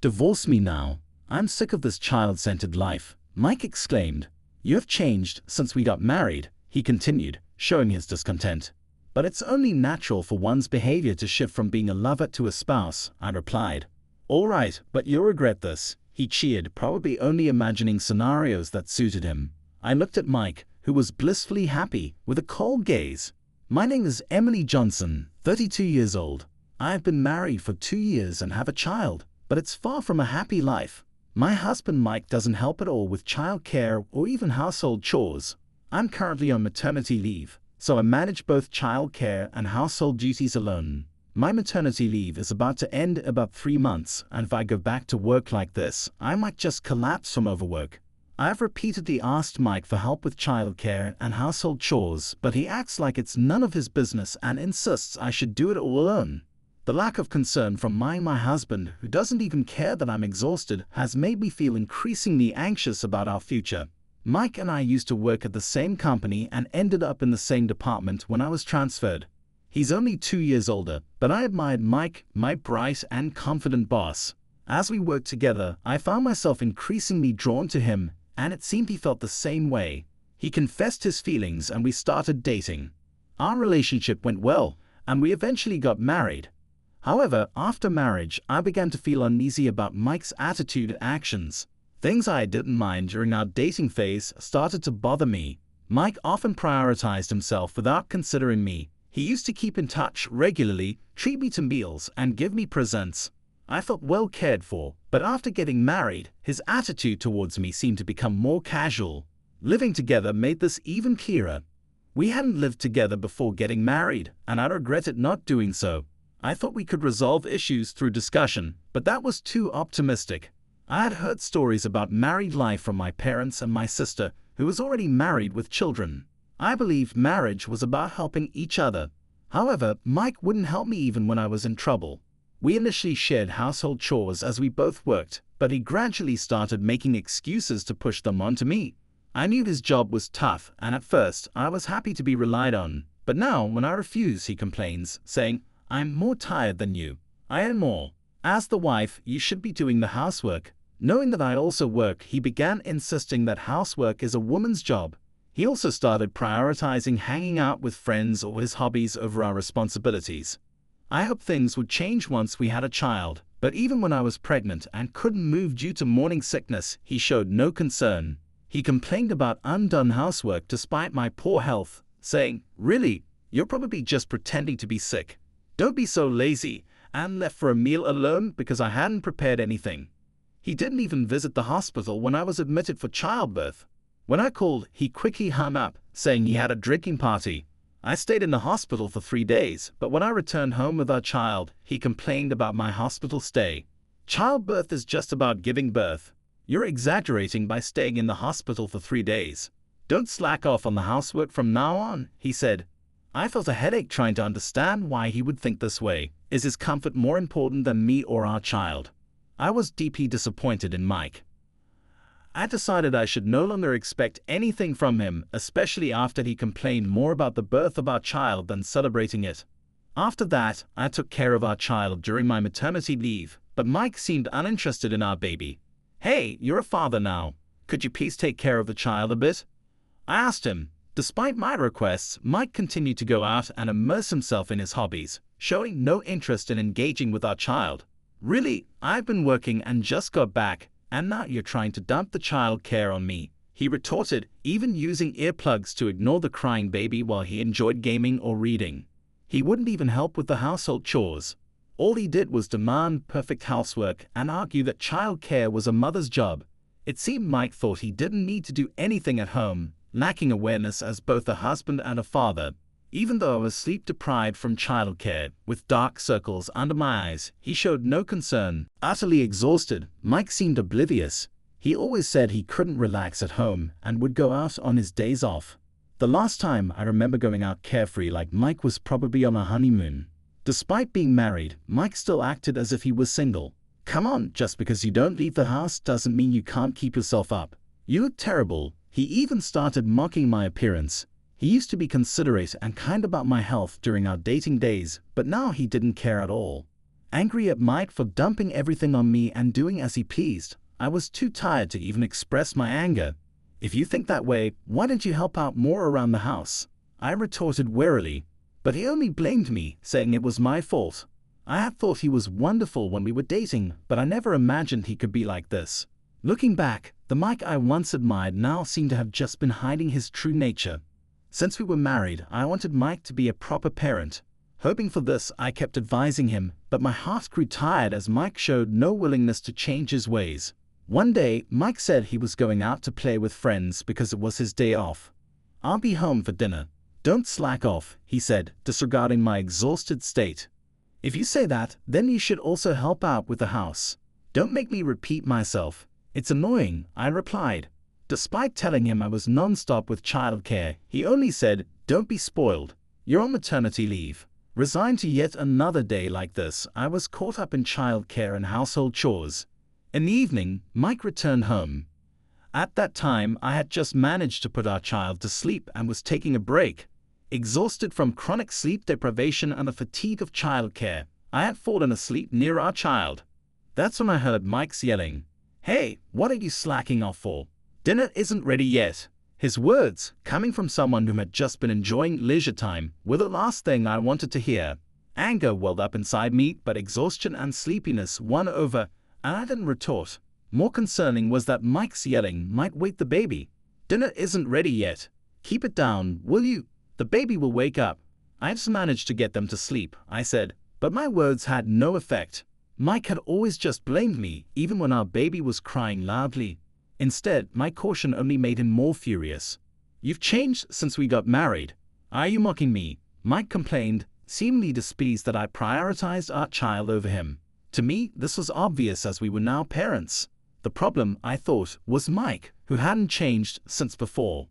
"Divorce me now. I'm sick of this child-centered life," Mike exclaimed. "You have changed since we got married," he continued, showing his discontent. "But it's only natural for one's behavior to shift from being a lover to a spouse," I replied. "All right, but you'll regret this," he cheered, probably only imagining scenarios that suited him. I looked at Mike, who was blissfully happy, with a cold gaze. "My name is Emily Johnson, 32 years old. I have been married for 2 years and have a child, but it's far from a happy life. My husband Mike doesn't help at all with child care or even household chores. I'm currently on maternity leave, so I manage both child care and household duties alone. My maternity leave is about to end in about 3 months, and if I go back to work like this, I might just collapse from overwork." I have repeatedly asked Mike for help with childcare and household chores, but he acts like it's none of his business and insists I should do it all alone. The lack of concern from my husband, who doesn't even care that I'm exhausted, has made me feel increasingly anxious about our future. Mike and I used to work at the same company and ended up in the same department when I was transferred. He's only 2 years older, but I admired Mike, my bright and confident boss. As we worked together, I found myself increasingly drawn to him, and it seemed he felt the same way. He confessed his feelings and we started dating. Our relationship went well, and we eventually got married. However, after marriage, I began to feel uneasy about Mike's attitude and actions. Things I didn't mind during our dating phase started to bother me. Mike often prioritized himself without considering me. He used to keep in touch regularly, treat me to meals, and give me presents. I felt well cared for, but after getting married, his attitude towards me seemed to become more casual. Living together made this even clearer. We hadn't lived together before getting married, and I regretted not doing so. I thought we could resolve issues through discussion, but that was too optimistic. I had heard stories about married life from my parents and my sister, who was already married with children. I believed marriage was about helping each other. However, Mike wouldn't help me even when I was in trouble. We initially shared household chores as we both worked, but he gradually started making excuses to push them onto me. I knew his job was tough, and at first I was happy to be relied on. But now, when I refuse, he complains, saying, "I'm more tired than you. I earn more. As the wife, you should be doing the housework." Knowing that I also work, he began insisting that housework is a woman's job. He also started prioritizing hanging out with friends or his hobbies over our responsibilities. I hoped things would change once we had a child, but even when I was pregnant and couldn't move due to morning sickness, he showed no concern. He complained about undone housework despite my poor health, saying, "Really, you're probably just pretending to be sick. Don't be so lazy," and left for a meal alone because I hadn't prepared anything. He didn't even visit the hospital when I was admitted for childbirth. When I called, he quickly hung up, saying he had a drinking party. I stayed in the hospital for 3 days, but when I returned home with our child, he complained about my hospital stay. "Childbirth is just about giving birth. You're exaggerating by staying in the hospital for 3 days. Don't slack off on the housework from now on," he said. I felt a headache trying to understand why he would think this way. Is his comfort more important than me or our child? I was deeply disappointed in Mike. I decided I should no longer expect anything from him, especially after he complained more about the birth of our child than celebrating it. After that, I took care of our child during my maternity leave, but Mike seemed uninterested in our baby. "Hey, you're a father now. Could you please take care of the child a bit?" I asked him. Despite my requests, Mike continued to go out and immerse himself in his hobbies, showing no interest in engaging with our child. "Really, I've been working and just got back, and now you're trying to dump the child care on me," he retorted, even using earplugs to ignore the crying baby while he enjoyed gaming or reading. He wouldn't even help with the household chores. All he did was demand perfect housework and argue that child care was a mother's job. It seemed Mike thought he didn't need to do anything at home, lacking awareness as both a husband and a father. Even though I was sleep-deprived from childcare, with dark circles under my eyes, he showed no concern. Utterly exhausted, Mike seemed oblivious. He always said he couldn't relax at home and would go out on his days off. The last time I remember going out carefree like Mike was probably on a honeymoon. Despite being married, Mike still acted as if he was single. "Come on, just because you don't leave the house doesn't mean you can't keep yourself up. You look terrible." He even started mocking my appearance. He used to be considerate and kind about my health during our dating days, but now he didn't care at all. angry at Mike for dumping everything on me and doing as he pleased. I was too tired to even express my anger. If you think that way, why don't you help out more around the house? I retorted wearily. But he only blamed me, saying it was my fault. I had thought he was wonderful when we were dating, but I never imagined he could be like this. Looking back, the Mike I once admired now seemed to have just been hiding his true nature. Since we were married, I wanted Mike to be a proper parent. Hoping for this, I kept advising him, but my heart grew tired as Mike showed no willingness to change his ways. One day, Mike said he was going out to play with friends because it was his day off. "I'll be home for dinner. Don't slack off," he said, disregarding my exhausted state. "If you say that, then you should also help out with the house. Don't make me repeat myself. It's annoying," I replied. Despite telling him I was non-stop with childcare, he only said, "Don't be spoiled. You're on maternity leave." Resigned to yet another day like this, I was caught up in childcare and household chores. In the evening, Mike returned home. At that time, I had just managed to put our child to sleep and was taking a break. Exhausted from chronic sleep deprivation and the fatigue of childcare, I had fallen asleep near our child. That's when I heard Mike's yelling, "Hey, what are you slacking off for? Dinner isn't ready yet." His words, coming from someone who had just been enjoying leisure time, were the last thing I wanted to hear. Anger welled up inside me, but exhaustion and sleepiness won over, and I didn't retort. More concerning was that Mike's yelling might wake the baby. "Dinner isn't ready yet. Keep it down, will you? The baby will wake up." "I just managed to get them to sleep," I said, but my words had no effect. Mike had always just blamed me, even when our baby was crying loudly. Instead, my caution only made him more furious. "You've changed since we got married. Are you mocking me?" Mike complained, seemingly displeased that I prioritized our child over him. To me, this was obvious as we were now parents. The problem, I thought, was Mike, who hadn't changed since before.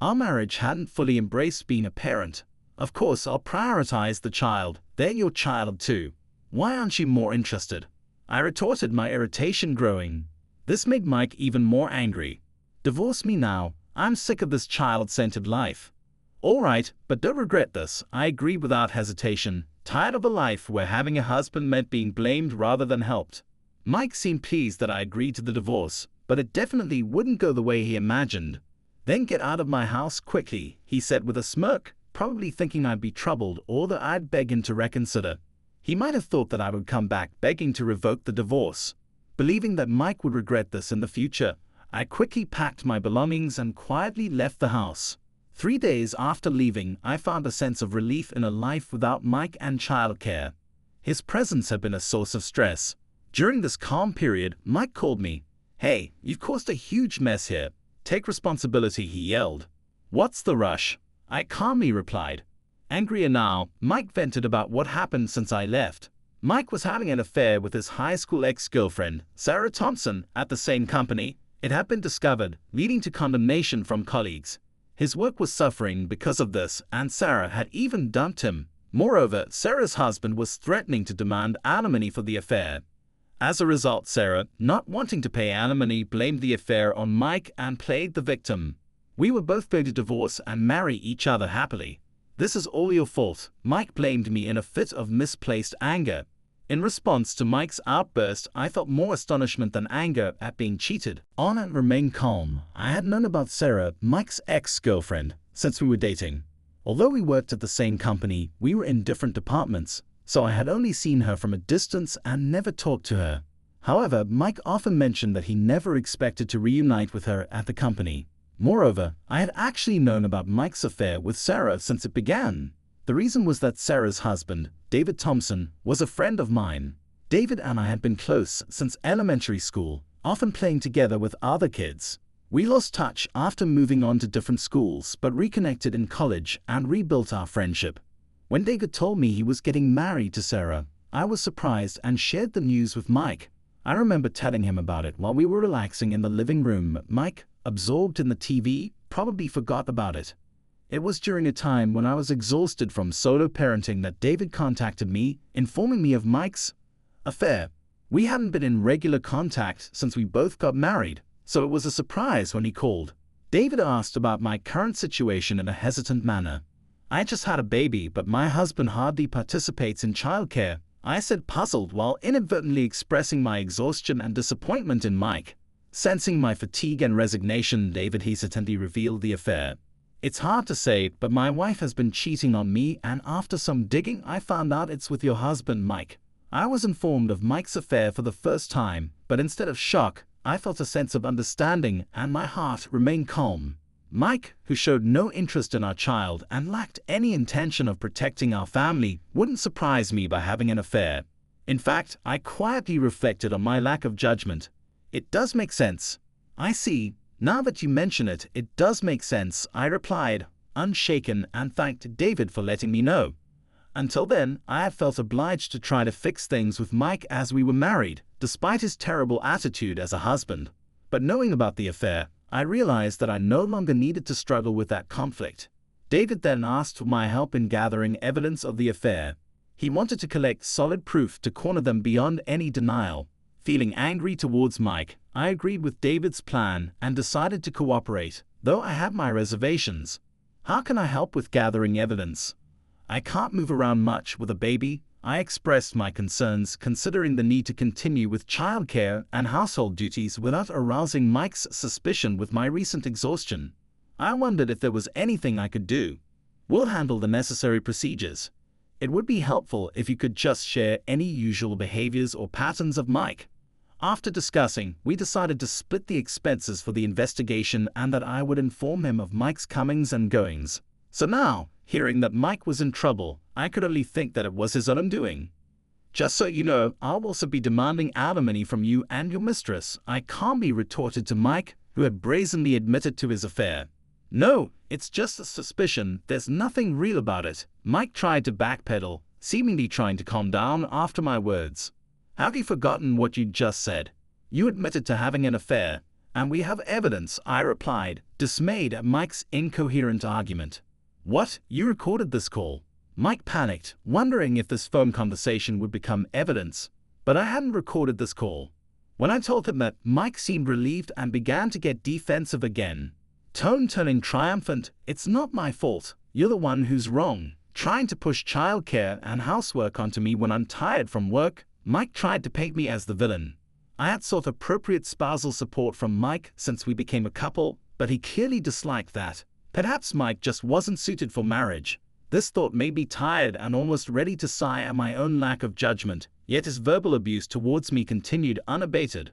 Our marriage hadn't fully embraced being a parent. "Of course, I'll prioritize the child. They're your child too. Why aren't you more interested?" I retorted, my irritation growing. This made Mike even more angry. "Divorce me now. I'm sick of this child-centered life." "All right, but don't regret this," I agreed without hesitation, tired of a life where having a husband meant being blamed rather than helped. Mike seemed pleased that I agreed to the divorce, but it definitely wouldn't go the way he imagined. "Then get out of my house quickly," he said with a smirk, probably thinking I'd be troubled or that I'd beg him to reconsider. He might have thought that I would come back begging to revoke the divorce. Believing that Mike would regret this in the future, I quickly packed my belongings and quietly left the house. 3 days after leaving, I found a sense of relief in a life without Mike and childcare. His presence had been a source of stress. During this calm period, Mike called me. "Hey, you've caused a huge mess here. Take responsibility," he yelled. "What's the rush?" I calmly replied. Angrier now, Mike vented about what happened since I left. Mike was having an affair with his high school ex-girlfriend, Sarah Thompson, at the same company. It had been discovered, leading to condemnation from colleagues. His work was suffering because of this, and Sarah had even dumped him. Moreover, Sarah's husband was threatening to demand alimony for the affair. As a result, Sarah, not wanting to pay alimony, blamed the affair on Mike and played the victim. We were both going to divorce and marry each other happily. "This is all your fault," Mike blamed me in a fit of misplaced anger. In response to Mike's outburst, I felt more astonishment than anger at being cheated on and remained calm. I had known about Sarah, Mike's ex-girlfriend, since we were dating. Although we worked at the same company, we were in different departments, so I had only seen her from a distance and never talked to her. However, Mike often mentioned that he never expected to reunite with her at the company. Moreover, I had actually known about Mike's affair with Sarah since it began. The reason was that Sarah's husband, David Thompson, was a friend of mine. David and I had been close since elementary school, often playing together with other kids. We lost touch after moving on to different schools, but reconnected in college and rebuilt our friendship. When David told me he was getting married to Sarah, I was surprised and shared the news with Mike. I remember telling him about it while we were relaxing in the living room. Mike, absorbed in the TV, probably forgot about it. It was during a time when I was exhausted from solo parenting that David contacted me, informing me of Mike's affair. We hadn't been in regular contact since we both got married, so it was a surprise when he called. David asked about my current situation in a hesitant manner. "I just had a baby, but my husband hardly participates in childcare," I said, puzzled while inadvertently expressing my exhaustion and disappointment in Mike. Sensing my fatigue and resignation, David hesitantly revealed the affair. It's hard to say, but my wife has been cheating on me, and after some digging I found out it's with your husband, Mike. I was informed of Mike's affair for the first time, but instead of shock, I felt a sense of understanding and my heart remained calm. Mike, who showed no interest in our child and lacked any intention of protecting our family, wouldn't surprise me by having an affair. In fact, I quietly reflected on my lack of judgment. It does make sense. I see. Now that you mention it, it does make sense, I replied, unshaken, and thanked David for letting me know. Until then, I had felt obliged to try to fix things with Mike as we were married, despite his terrible attitude as a husband. But knowing about the affair, I realized that I no longer needed to struggle with that conflict. David then asked for my help in gathering evidence of the affair. He wanted to collect solid proof to corner them beyond any denial. Feeling angry towards Mike, I agreed with David's plan and decided to cooperate, though I had my reservations. How can I help with gathering evidence? I can't move around much with a baby. I expressed my concerns, considering the need to continue with childcare and household duties without arousing Mike's suspicion with my recent exhaustion. I wondered if there was anything I could do. We'll handle the necessary procedures. It would be helpful if you could just share any usual behaviors or patterns of Mike. After discussing, we decided to split the expenses for the investigation and that I would inform him of Mike's comings and goings. So now, hearing that Mike was in trouble, I could only think that it was his own undoing. Just so you know, I'll also be demanding alimony from you and your mistress, I calmly retorted to Mike, who had brazenly admitted to his affair. No, it's just a suspicion, there's nothing real about it. Mike tried to backpedal, seemingly trying to calm down after my words. Have you forgotten what you just said? You admitted to having an affair, and we have evidence, I replied, dismayed at Mike's incoherent argument. What? You recorded this call? Mike panicked, wondering if this phone conversation would become evidence. But I hadn't recorded this call. When I told him that, Mike seemed relieved and began to get defensive again. Tone turning triumphant, it's not my fault. You're the one who's wrong. Trying to push childcare and housework onto me when I'm tired from work. Mike tried to paint me as the villain. I had sought appropriate spousal support from Mike since we became a couple, but he clearly disliked that. Perhaps Mike just wasn't suited for marriage. This thought made me tired and almost ready to sigh at my own lack of judgment, yet his verbal abuse towards me continued unabated.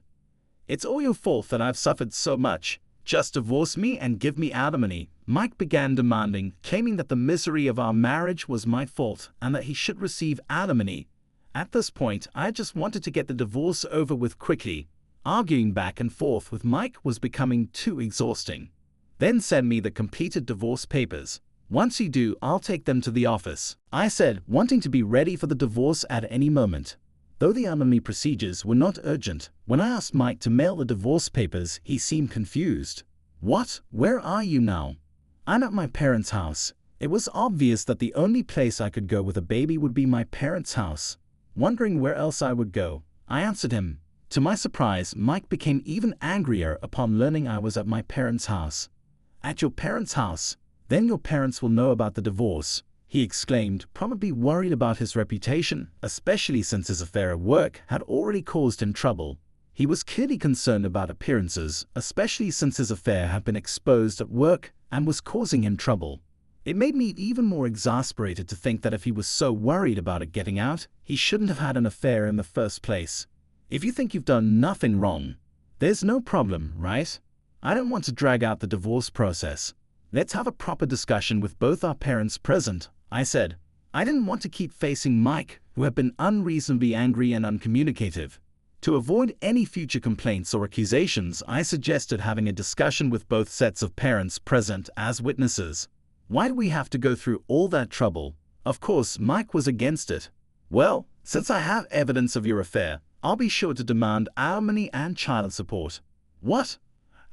It's all your fault that I've suffered so much. Just divorce me and give me alimony, Mike began demanding, claiming that the misery of our marriage was my fault and that he should receive alimony. At this point, I just wanted to get the divorce over with quickly. Arguing back and forth with Mike was becoming too exhausting. Then send me the completed divorce papers. Once you do, I'll take them to the office, I said, wanting to be ready for the divorce at any moment. Though the alimony procedures were not urgent, when I asked Mike to mail the divorce papers, he seemed confused. What? Where are you now? I'm at my parents' house. It was obvious that the only place I could go with a baby would be my parents' house. Wondering where else I would go, I answered him. To my surprise, Mike became even angrier upon learning I was at my parents' house. At your parents' house? Then your parents will know about the divorce, he exclaimed, probably worried about his reputation, especially since his affair at work had already caused him trouble. He was clearly concerned about appearances, especially since his affair had been exposed at work and was causing him trouble. It made me even more exasperated to think that if he was so worried about it getting out, he shouldn't have had an affair in the first place. If you think you've done nothing wrong, there's no problem, right? I don't want to drag out the divorce process. Let's have a proper discussion with both our parents present, I said. I didn't want to keep facing Mike, who had been unreasonably angry and uncommunicative. To avoid any future complaints or accusations, I suggested having a discussion with both sets of parents present as witnesses. Why do we have to go through all that trouble? Of course, Mike was against it. Well, since I have evidence of your affair, I'll be sure to demand alimony and child support. What?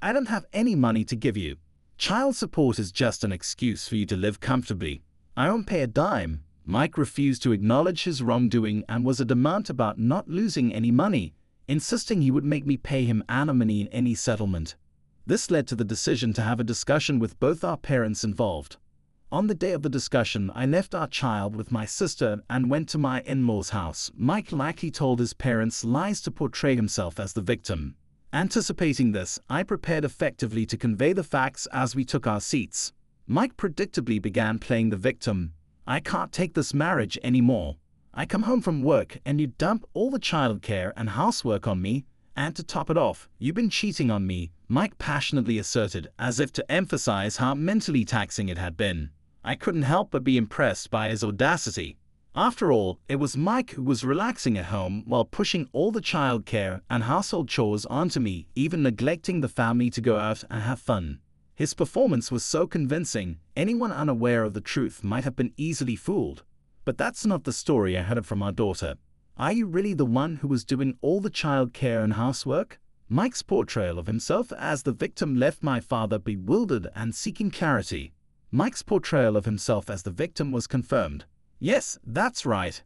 I don't have any money to give you. Child support is just an excuse for you to live comfortably. I won't pay a dime. Mike refused to acknowledge his wrongdoing and was adamant about not losing any money, insisting he would make me pay him alimony in any settlement. This led to the decision to have a discussion with both our parents involved. On the day of the discussion, I left our child with my sister and went to my in-laws' house. Mike likely told his parents lies to portray himself as the victim. Anticipating this, I prepared effectively to convey the facts as we took our seats. Mike predictably began playing the victim. I can't take this marriage anymore. I come home from work and you dump all the childcare and housework on me, and to top it off, you've been cheating on me, Mike passionately asserted, as if to emphasize how mentally taxing it had been. I couldn't help but be impressed by his audacity. After all, it was Mike who was relaxing at home while pushing all the childcare and household chores onto me, even neglecting the family to go out and have fun. His performance was so convincing, anyone unaware of the truth might have been easily fooled. But that's not the story I heard from our daughter. Are you really the one who was doing all the childcare and housework? Mike's portrayal of himself as the victim left my father bewildered and seeking clarity. Mike's portrayal of himself as the victim was confirmed. Yes, that's right.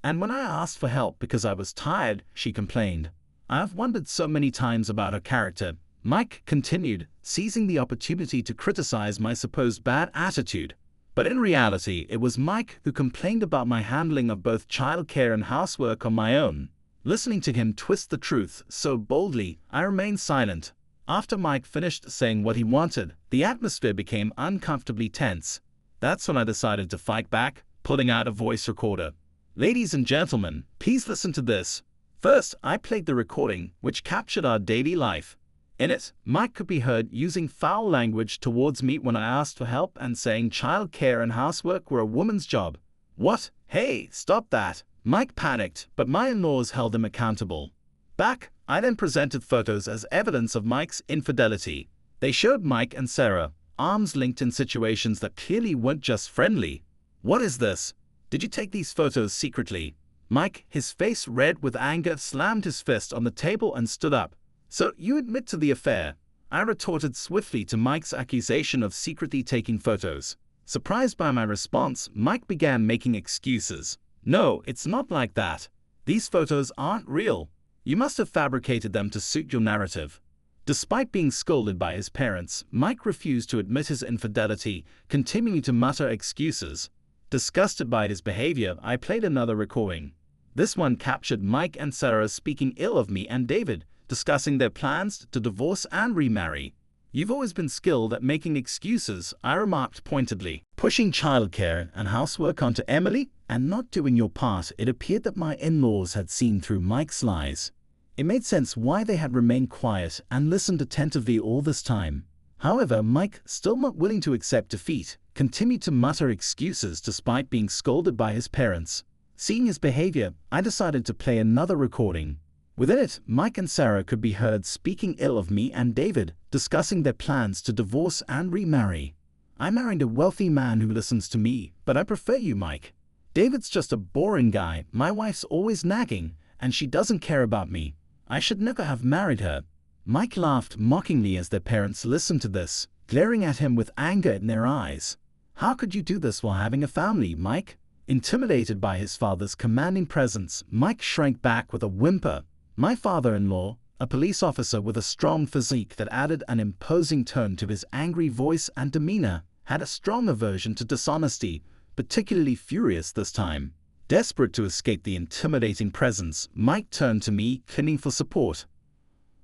And when I asked for help because I was tired, she complained. I have wondered so many times about her character, Mike continued, seizing the opportunity to criticize my supposed bad attitude. But in reality, it was Mike who complained about my handling of both childcare and housework on my own. Listening to him twist the truth so boldly, I remained silent. After Mike finished saying what he wanted, the atmosphere became uncomfortably tense. That's when I decided to fight back, pulling out a voice recorder. Ladies and gentlemen, please listen to this. First, I played the recording, which captured our daily life. In it, Mike could be heard using foul language towards me when I asked for help and saying childcare and housework were a woman's job. What? Hey, stop that. Mike panicked, but my in-laws held him accountable. Back, I then presented photos as evidence of Mike's infidelity. They showed Mike and Sarah, arms linked in situations that clearly weren't just friendly. What is this? Did you take these photos secretly? Mike, his face red with anger, slammed his fist on the table and stood up. So you admit to the affair? I retorted swiftly to Mike's accusation of secretly taking photos. Surprised by my response, Mike began making excuses. No, it's not like that. These photos aren't real. You must have fabricated them to suit your narrative. Despite being scolded by his parents, Mike refused to admit his infidelity, continuing to mutter excuses. Disgusted by his behavior, I played another recording. This one captured Mike and Sarah speaking ill of me and David, discussing their plans to divorce and remarry. You've always been skilled at making excuses, I remarked pointedly. Pushing childcare and housework onto Emily and not doing your part, it appeared that my in-laws had seen through Mike's lies. It made sense why they had remained quiet and listened attentively all this time. However, Mike, still not willing to accept defeat, continued to mutter excuses despite being scolded by his parents. Seeing his behavior, I decided to play another recording. Within it, Mike and Sarah could be heard speaking ill of me and David, discussing their plans to divorce and remarry. I married a wealthy man who listens to me, but I prefer you, Mike. David's just a boring guy, my wife's always nagging, and she doesn't care about me. I should never have married her. Mike laughed mockingly as their parents listened to this, glaring at him with anger in their eyes. How could you do this while having a family, Mike? Intimidated by his father's commanding presence, Mike shrank back with a whimper. My father-in-law, a police officer with a strong physique that added an imposing tone to his angry voice and demeanor, had a strong aversion to dishonesty, particularly furious this time. Desperate to escape the intimidating presence, Mike turned to me, clinging for support.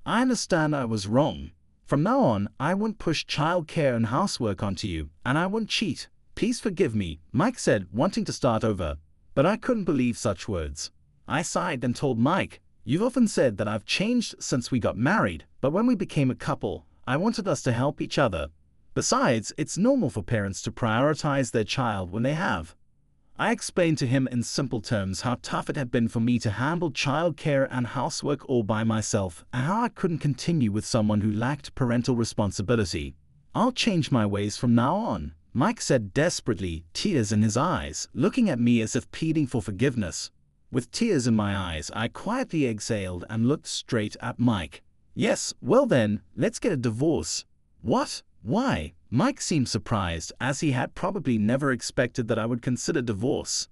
I understand I was wrong. From now on, I won't push childcare and housework onto you, and I won't cheat. Please forgive me, Mike said, wanting to start over. But I couldn't believe such words. I sighed and told Mike, "You've often said that I've changed since we got married, but when we became a couple, I wanted us to help each other. Besides, it's normal for parents to prioritize their child when they have." I explained to him in simple terms how tough it had been for me to handle childcare and housework all by myself, and how I couldn't continue with someone who lacked parental responsibility. "I'll change my ways from now on," Mike said desperately, tears in his eyes, looking at me as if pleading for forgiveness. With tears in my eyes, I quietly exhaled and looked straight at Mike. "Yes, well then, let's get a divorce." "What? Why?" Mike seemed surprised, as he had probably never expected that I would consider divorce.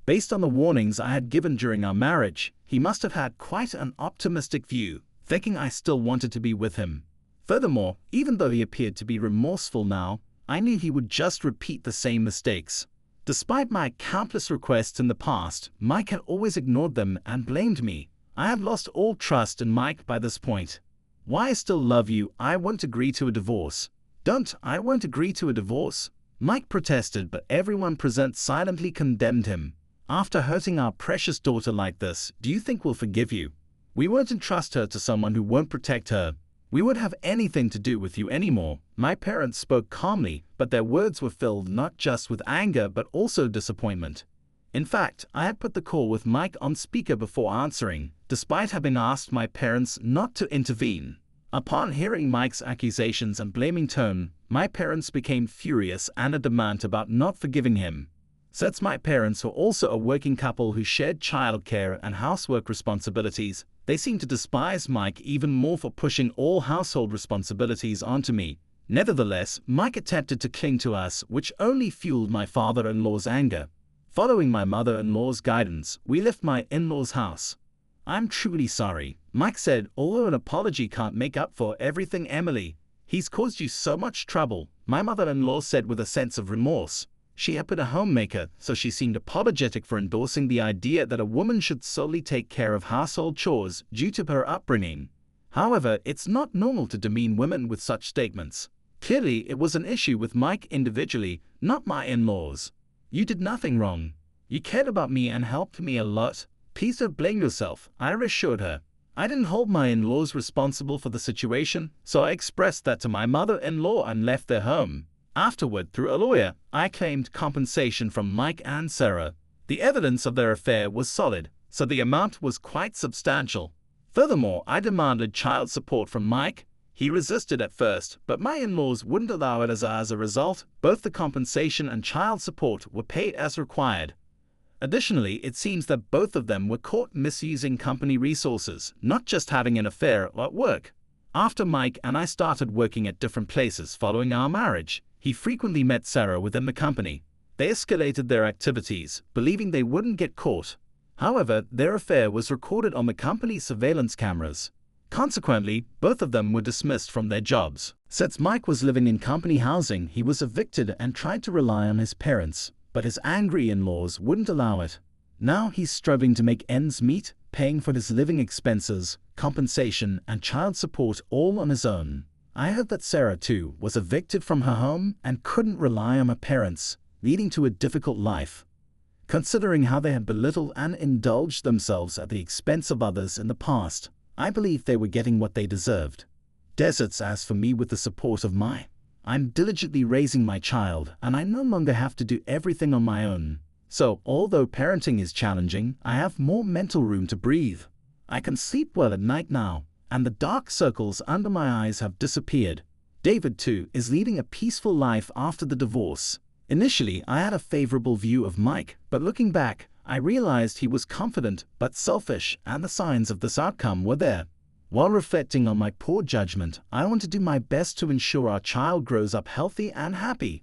Based on the warnings I had given during our marriage, he must have had quite an optimistic view, thinking I still wanted to be with him. Furthermore, even though he appeared to be remorseful now, I knew he would just repeat the same mistakes. Despite my countless requests in the past, Mike had always ignored them and blamed me. I had lost all trust in Mike by this point. Why I still love you, I won't agree to a divorce. Don't, I won't agree to a divorce. Mike protested, but everyone present silently condemned him. After hurting our precious daughter like this, do you think we'll forgive you? We won't entrust her to someone who won't protect her. We won't have anything to do with you anymore. My parents spoke calmly, but their words were filled not just with anger but also disappointment. In fact, I had put the call with Mike on speaker before answering, despite having asked my parents not to intervene. Upon hearing Mike's accusations and blaming tone, my parents became furious and adamant about not forgiving him. Since my parents were also a working couple who shared childcare and housework responsibilities, they seemed to despise Mike even more for pushing all household responsibilities onto me. Nevertheless, Mike attempted to cling to us, which only fueled my father-in-law's anger. Following my mother-in-law's guidance, we left my in-law's house. "I'm truly sorry," Mike said, "although an apology can't make up for everything, Emily. He's caused you so much trouble," my mother-in-law said with a sense of remorse. She had been a homemaker, so she seemed apologetic for endorsing the idea that a woman should solely take care of household chores due to her upbringing. However, it's not normal to demean women with such statements. Clearly, it was an issue with Mike individually, not my in-laws. "You did nothing wrong. You cared about me and helped me a lot. Please don't blame yourself," I reassured her. I didn't hold my in-laws responsible for the situation, so I expressed that to my mother-in-law and left their home. Afterward, through a lawyer, I claimed compensation from Mike and Sarah. The evidence of their affair was solid, so the amount was quite substantial. Furthermore, I demanded child support from Mike. He resisted at first, but my in-laws wouldn't allow it. As a result, both the compensation and child support were paid as required. Additionally, it seems that both of them were caught misusing company resources, not just having an affair at work. After Mike and I started working at different places following our marriage, he frequently met Sarah within the company. They escalated their activities, believing they wouldn't get caught. However, their affair was recorded on the company's surveillance cameras. Consequently, both of them were dismissed from their jobs. Since Mike was living in company housing, he was evicted and tried to rely on his parents, but his angry in-laws wouldn't allow it. Now he's struggling to make ends meet, paying for his living expenses, compensation, and child support all on his own. I heard that Sarah, too, was evicted from her home and couldn't rely on her parents, leading to a difficult life. Considering how they had belittled and indulged themselves at the expense of others in the past, I believe they were getting what they deserved. Deserts, as for me, with the support of I'm diligently raising my child, and I no longer have to do everything on my own. So, although parenting is challenging, I have more mental room to breathe. I can sleep well at night now, and the dark circles under my eyes have disappeared. David, too, is leading a peaceful life after the divorce. Initially, I had a favorable view of Mike, but looking back, I realized he was confident but selfish, and the signs of this outcome were there. While reflecting on my poor judgment, I want to do my best to ensure our child grows up healthy and happy.